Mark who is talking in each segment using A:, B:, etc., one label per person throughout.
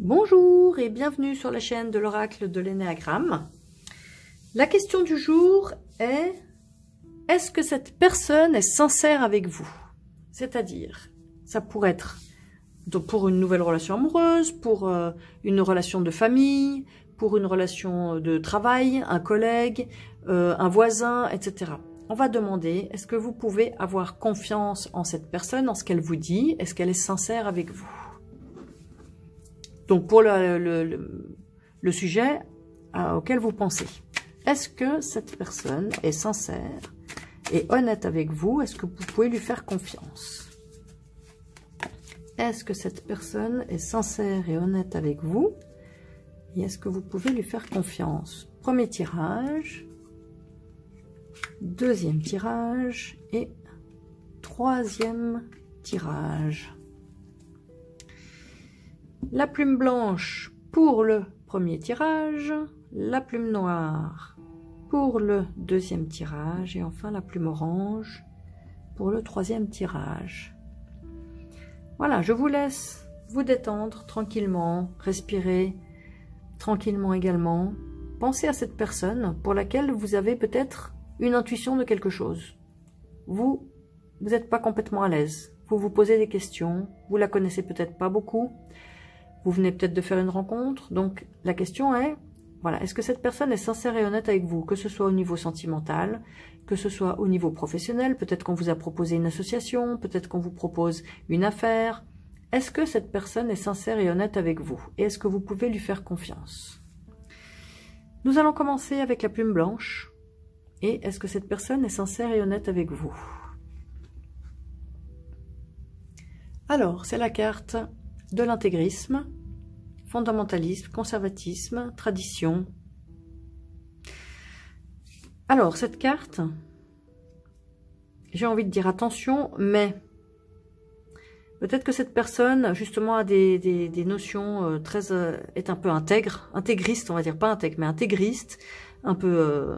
A: Bonjour et bienvenue sur la chaîne de l'oracle de l'énéagramme. La question du jour est: est-ce que cette personne est sincère avec vous? C'est-à-dire, ça pourrait être pour une nouvelle relation amoureuse, pour une relation de famille, pour une relation de travail, un collègue, un voisin, etc. On va demander, est-ce que vous pouvez avoir confiance en cette personne, en ce qu'elle vous dit? Est-ce qu'elle est sincère avec vous? Donc, pour le sujet auquel vous pensez, est-ce que cette personne est sincère et honnête avec vous? Est-ce que vous pouvez lui faire confiance? Est-ce que cette personne est sincère et honnête avec vous? Et est-ce que vous pouvez lui faire confiance? Premier tirage, deuxième tirage et troisième tirage. La plume blanche pour le premier tirage, la plume noire pour le deuxième tirage et enfin la plume orange pour le troisième tirage. Voilà, je vous laisse vous détendre tranquillement, respirer tranquillement également. Pensez à cette personne pour laquelle vous avez peut-être une intuition de quelque chose. Vous n'êtes pas complètement à l'aise. Vous vous posez des questions, vous la connaissez peut-être pas beaucoup. Vous venez peut-être de faire une rencontre, donc la question est, voilà, est-ce que cette personne est sincère et honnête avec vous, que ce soit au niveau sentimental, que ce soit au niveau professionnel, peut-être qu'on vous a proposé une association, peut-être qu'on vous propose une affaire. Est-ce que cette personne est sincère et honnête avec vous? Et est-ce que vous pouvez lui faire confiance? Nous allons commencer avec la plume blanche. Et est-ce que cette personne est sincère et honnête avec vous? Alors, c'est la carte de l'intégrisme, fondamentalisme, conservatisme, tradition. Alors, cette carte, j'ai envie de dire attention, mais peut-être que cette personne, justement, a des notions très... est un peu intégriste, on va dire, pas intègre, mais intégriste, un peu...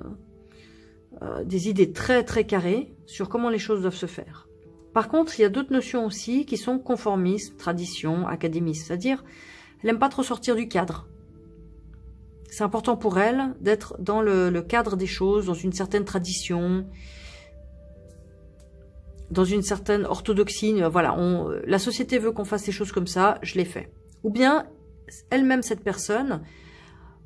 A: des idées très très carrées sur comment les choses doivent se faire. Par contre, il y a d'autres notions aussi qui sont conformisme, tradition, académisme. C'est-à-dire, elle n'aime pas trop sortir du cadre. C'est important pour elle d'être dans le cadre des choses, dans une certaine tradition, dans une certaine orthodoxie. Voilà, la société veut qu'on fasse les choses comme ça, je les fais. Ou bien, elle-même, cette personne,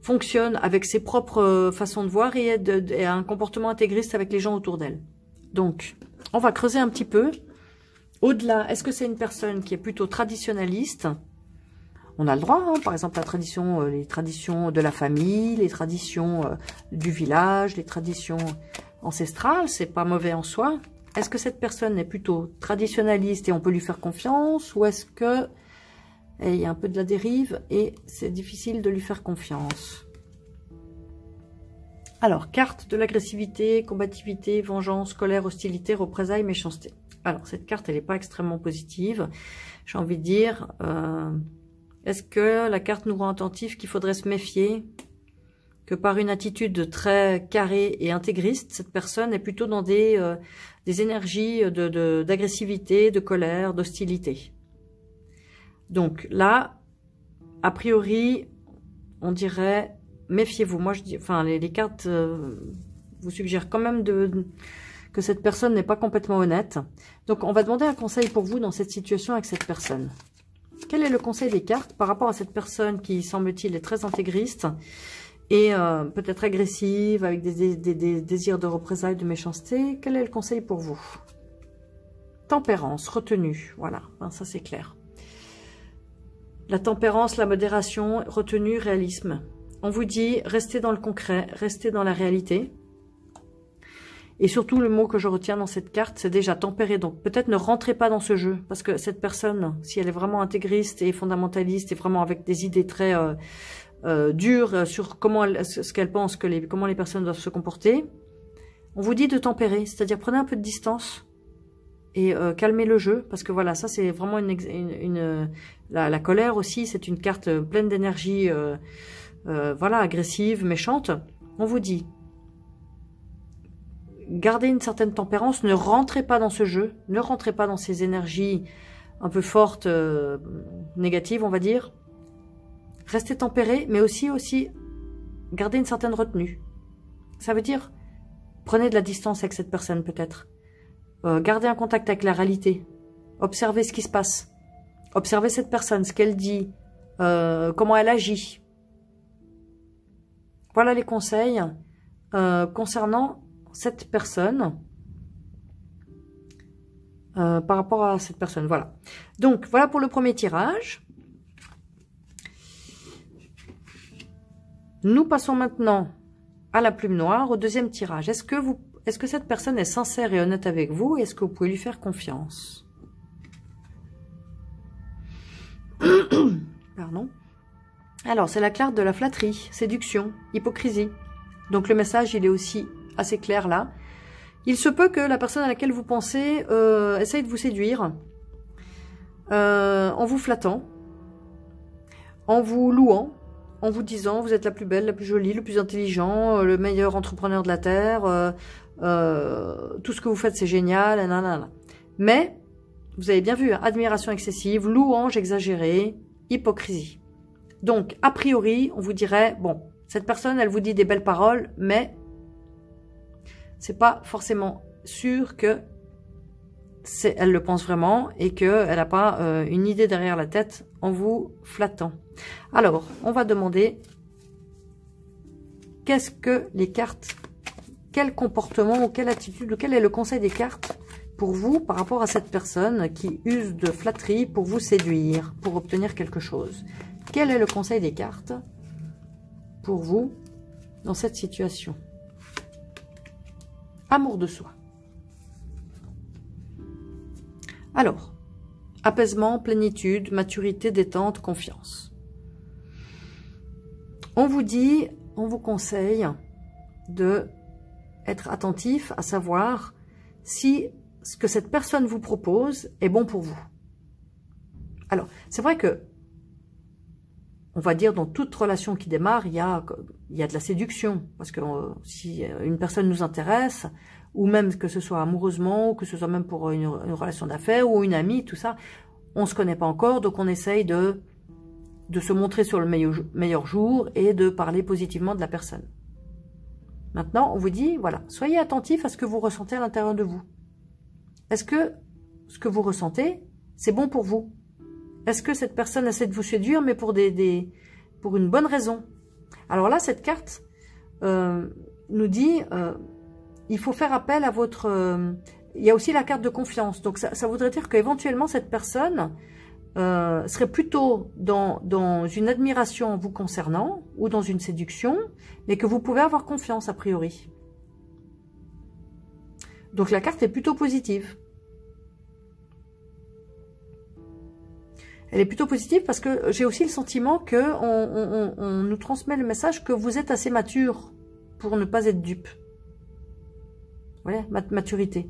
A: fonctionne avec ses propres façons de voir et a un comportement intégriste avec les gens autour d'elle. Donc, on va creuser un petit peu. Au-delà, est-ce que c'est une personne qui est plutôt traditionnaliste? On a le droit, hein, par exemple, les traditions de la famille, les traditions du village, les traditions ancestrales, c'est pas mauvais en soi. Est-ce que cette personne est plutôt traditionnaliste et on peut lui faire confiance? Ou est-ce que il y a un peu de la dérive et c'est difficile de lui faire confiance? Alors, carte de l'agressivité, combativité, vengeance, colère, hostilité, représailles, méchanceté. Alors, cette carte, elle n'est pas extrêmement positive. J'ai envie de dire, est-ce que la carte nous rend attentif qu'il faudrait se méfier, que par une attitude très carrée et intégriste, cette personne est plutôt dans des énergies d'agressivité, de colère, d'hostilité. Donc là, a priori, on dirait, méfiez-vous. Moi, je dis, enfin, les cartes vous suggèrent quand même que cette personne n'est pas complètement honnête. Donc, on va demander un conseil pour vous dans cette situation avec cette personne. Quel est le conseil des cartes par rapport à cette personne qui, semble-t-il, est très intégriste et peut-être agressive, avec des désirs de représailles, de méchanceté? Quel est le conseil pour vous? Tempérance, retenue, voilà, ben, ça c'est clair. La tempérance, la modération, retenue, réalisme. On vous dit, restez dans le concret, restez dans la réalité. Et surtout, le mot que je retiens dans cette carte, c'est déjà tempéré. Donc, peut-être ne rentrez pas dans ce jeu. Parce que cette personne, si elle est vraiment intégriste et fondamentaliste, et vraiment avec des idées très dures sur ce qu'elle pense, comment les personnes doivent se comporter, on vous dit de tempérer. C'est-à-dire, prenez un peu de distance et calmez le jeu. Parce que voilà, ça, c'est vraiment la colère aussi. C'est une carte pleine d'énergie, voilà, agressive, méchante. On vous dit... Gardez une certaine tempérance, ne rentrez pas dans ce jeu, ne rentrez pas dans ces énergies un peu fortes, négatives, on va dire. restez tempéré, mais aussi gardez une certaine retenue. Ça veut dire, prenez de la distance avec cette personne peut-être. Gardez un contact avec la réalité. Observez ce qui se passe. Observez cette personne, ce qu'elle dit, comment elle agit. Voilà les conseils concernant cette personne. Par rapport à cette personne, voilà. Donc, voilà pour le premier tirage. Nous passons maintenant à la plume noire, au deuxième tirage. Est-ce que cette personne est sincère et honnête avec vous? Est-ce que vous pouvez lui faire confiance? Pardon. Alors, c'est la carte de la flatterie, séduction, hypocrisie. Donc, le message, il est aussi assez clair là. Il se peut que la personne à laquelle vous pensez essaye de vous séduire en vous flattant, en vous louant, en vous disant vous êtes la plus belle, la plus jolie, le plus intelligent, le meilleur entrepreneur de la Terre, tout ce que vous faites c'est génial, nanana. Mais, vous avez bien vu, admiration excessive, louange exagérée, hypocrisie. Donc, a priori, on vous dirait, bon, cette personne, elle vous dit des belles paroles, mais c'est pas forcément sûr que elle le pense vraiment et qu'elle n'a pas une idée derrière la tête en vous flattant. Alors, on va demander qu'est-ce que les cartes, quel comportement ou quelle attitude ou quel est le conseil des cartes pour vous par rapport à cette personne qui use de flatterie pour vous séduire, pour obtenir quelque chose. Quel est le conseil des cartes pour vous dans cette situation? Amour de soi. Alors, apaisement, plénitude, maturité, détente, confiance. On vous dit, on vous conseille de être attentif à savoir si ce que cette personne vous propose est bon pour vous. Alors, c'est vrai que, on va dire dans toute relation qui démarre, il y a de la séduction. Parce que si une personne nous intéresse, ou même que ce soit amoureusement, ou que ce soit même pour une relation d'affaires, ou une amie, tout ça, on ne se connaît pas encore, donc on essaye de se montrer sur le meilleur jour et de parler positivement de la personne. Maintenant, on vous dit, voilà, soyez attentif à ce que vous ressentez à l'intérieur de vous. Est-ce que ce que vous ressentez, c'est bon pour vous? Est-ce que cette personne essaie de vous séduire, mais pour une bonne raison? Alors là, cette carte nous dit, il faut faire appel à votre... il y a aussi la carte de confiance. Donc ça voudrait dire qu'éventuellement, cette personne serait plutôt dans une admiration vous concernant, ou dans une séduction, mais que vous pouvez avoir confiance a priori. Donc la carte est plutôt positive. Elle est plutôt positive parce que j'ai aussi le sentiment que on nous transmet le message que vous êtes assez mature pour ne pas être dupe. Voilà, maturité.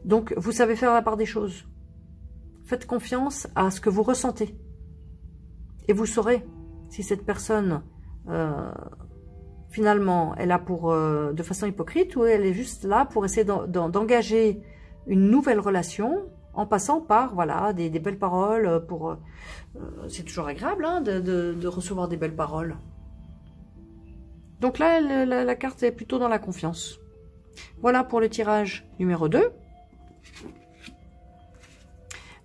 A: Donc, vous savez faire la part des choses. Faites confiance à ce que vous ressentez. Et vous saurez si cette personne, finalement, est là pour, de façon hypocrite, ou elle est juste là pour essayer d'engager une nouvelle relation en passant par, voilà, des belles paroles. C'est toujours agréable hein, de recevoir des belles paroles. Donc là, la carte est plutôt dans la confiance. Voilà pour le tirage numéro 2.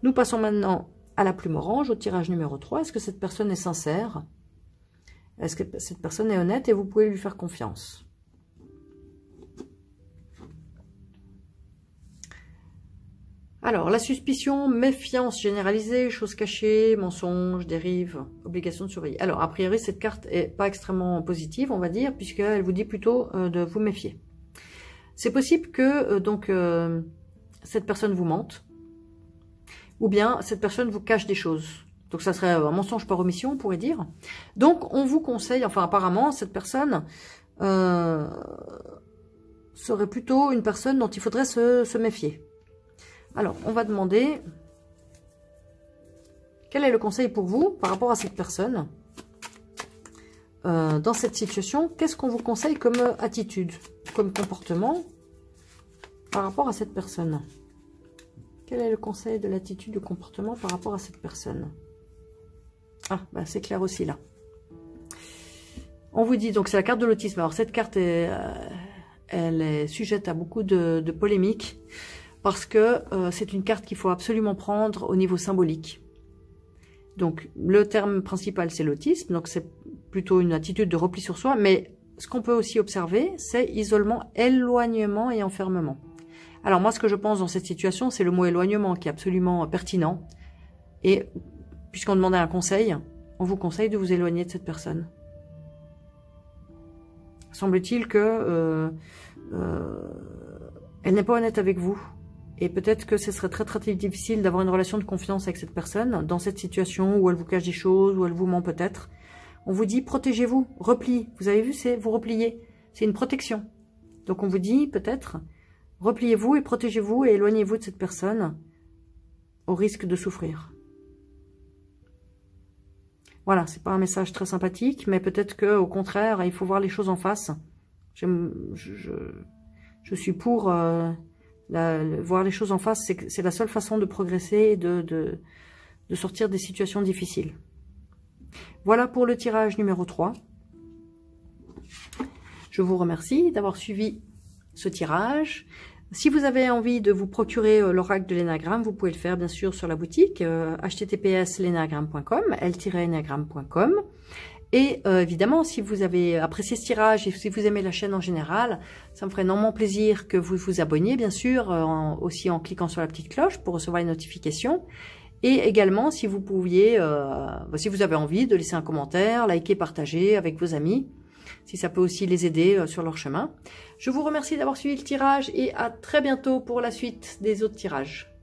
A: Nous passons maintenant à la plume orange, au tirage numéro 3. Est-ce que cette personne est sincère? Est-ce que cette personne est honnête et vous pouvez lui faire confiance? Alors, la suspicion, méfiance généralisée, choses cachées, mensonges, dérives, obligation de surveiller. Alors, a priori, cette carte est pas extrêmement positive, on va dire, puisqu'elle vous dit plutôt de vous méfier. C'est possible que, cette personne vous mente, ou bien cette personne vous cache des choses. Donc, ça serait un mensonge par omission, on pourrait dire. Donc, on vous conseille, enfin, apparemment, cette personne serait plutôt une personne dont il faudrait se méfier. Alors, on va demander quel est le conseil pour vous par rapport à cette personne dans cette situation. Qu'est-ce qu'on vous conseille comme attitude, comme comportement par rapport à cette personne? Quel est le conseil de l'attitude du comportement par rapport à cette personne? Ah, bah c'est clair aussi là. On vous dit, donc c'est la carte de l'autisme. Alors cette carte, elle est sujette à beaucoup de polémiques parce que c'est une carte qu'il faut absolument prendre au niveau symbolique. Donc le terme principal c'est l'autisme, donc c'est plutôt une attitude de repli sur soi, mais ce qu'on peut aussi observer, c'est isolement, éloignement et enfermement. Alors moi, ce que je pense dans cette situation, c'est le mot éloignement qui est absolument pertinent. Et puisqu'on demandait un conseil, on vous conseille de vous éloigner de cette personne. Semble-t-il que elle n'est pas honnête avec vous. Et peut-être que ce serait très très difficile d'avoir une relation de confiance avec cette personne dans cette situation où elle vous cache des choses, où elle vous ment peut-être. On vous dit protégez-vous, replie. Vous avez vu, c'est vous repliez. C'est une protection. Donc on vous dit peut-être repliez-vous et protégez-vous et éloignez-vous de cette personne au risque de souffrir. Voilà, c'est pas un message très sympathique, mais peut-être que au contraire, il faut voir les choses en face. Je suis pour voir les choses en face. C'est la seule façon de progresser et de sortir des situations difficiles. Voilà pour le tirage numéro 3. Je vous remercie d'avoir suivi ce tirage. Si vous avez envie de vous procurer l'oracle de l'énagramme, vous pouvez le faire bien sûr sur la boutique https://lenagramme.com, l-enagramme.com. Et évidemment, si vous avez apprécié ce tirage et si vous aimez la chaîne en général, ça me ferait énormément plaisir que vous vous abonniez, bien sûr, aussi en cliquant sur la petite cloche pour recevoir les notifications. Et également, si vous pouviez, si vous avez envie de laisser un commentaire, liker, partager avec vos amis, si ça peut aussi les aider sur leur chemin. Je vous remercie d'avoir suivi le tirage et à très bientôt pour la suite des autres tirages.